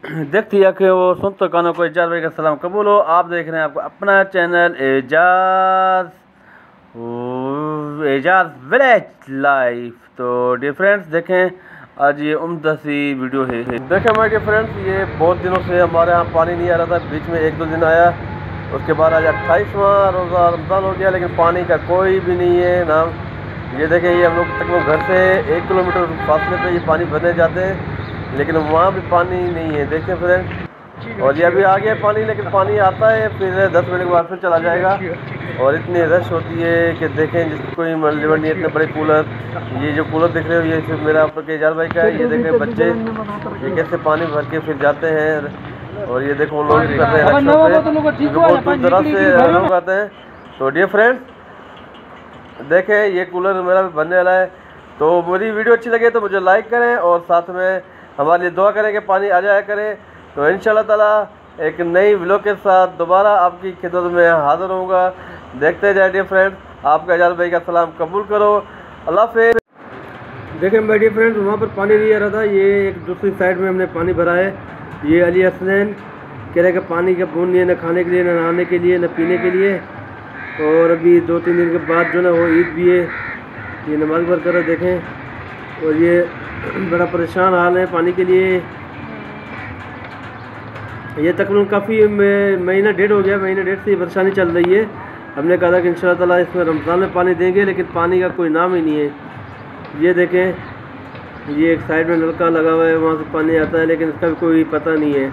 देखती है कि वो सुन तो कानों को एजाज भाई का सलाम कबूल हो। आप देख रहे हैं आपको अपना चैनल एजाज विलेज लाइफ। तो डियर फ्रेंड्स देखें, आज ये उम्दा सी वीडियो है। देखें माय डियर फ्रेंड्स, ये बहुत दिनों से हमारे यहाँ पानी नहीं आ रहा था। बीच में 1-2 दिन आया, उसके बाद आज 28वां रोज़ा रमज़ान हो गया, लेकिन पानी का कोई भी नहीं है नाम। ये देखें, ये हम लोग तकरीबन घर से 1 किलोमीटर फासले पे ये पानी भरने जाते हैं, लेकिन वहाँ भी पानी नहीं है। देखें फ्रेंड, और ये अभी आ गया पानी, लेकिन पानी आता है फिर 10 मिनट के बाद फिर चला जाएगा। और इतनी रश होती है कि देखें जिसकी कोई मर्ज़ी नहीं। इतने बड़े कूलर, ये जो कूलर दिख रहे हो ये सिर्फ मेरा आपके एजाज भाई का है। ये देखें बच्चे ये कैसे पानी भर के फिर जाते हैं, और ये देखो लोग कर रहे हैं बहुत दूर दराज से लोग आते हैं। तो डियर फ्रेंड्स देखें, ये कूलर मेरा भी बनने वाला है। तो मेरी वीडियो अच्छी लगे तो मुझे लाइक करें, और साथ में हमारे लिए दुआ करें कि पानी आ जाया करे। तो इंशाल्लाह ताला एक नई व्लॉग के साथ दोबारा आपकी खिदमत में हाज़िर होऊंगा। देखते जाए डियर फ्रेंड, आपका एजाज भाई का सलाम कबूल करो। अल्लाह हाफ़िज़। देखें माय डियर फ्रेंड, वहाँ पर पानी नहीं आ रहा था, ये एक दूसरी साइड में हमने पानी भरा है। ये अली हसनैन कह रहे कि पानी का बूंद नहीं है, न खाने के लिए, न नहाने के लिए, न पीने के लिए। और अभी 2-3 दिन के बाद जो ना वो ईद भी है, ये नमाज पढ़ कर देखें। और ये बड़ा परेशान हाल है पानी के लिए। ये तकरीबन काफ़ी महीना डेढ़ हो गया, महीना डेढ़ से ये परेशानी चल रही है। हमने कहा था कि इंशाअल्लाह ताला इसमें रमज़ान में पानी देंगे, लेकिन पानी का कोई नाम ही नहीं है। ये देखें, ये एक साइड में नलका लगा हुआ है, वहाँ से पानी आता है, लेकिन इसका भी कोई पता नहीं है।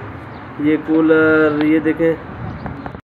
ये कूलर ये देखें,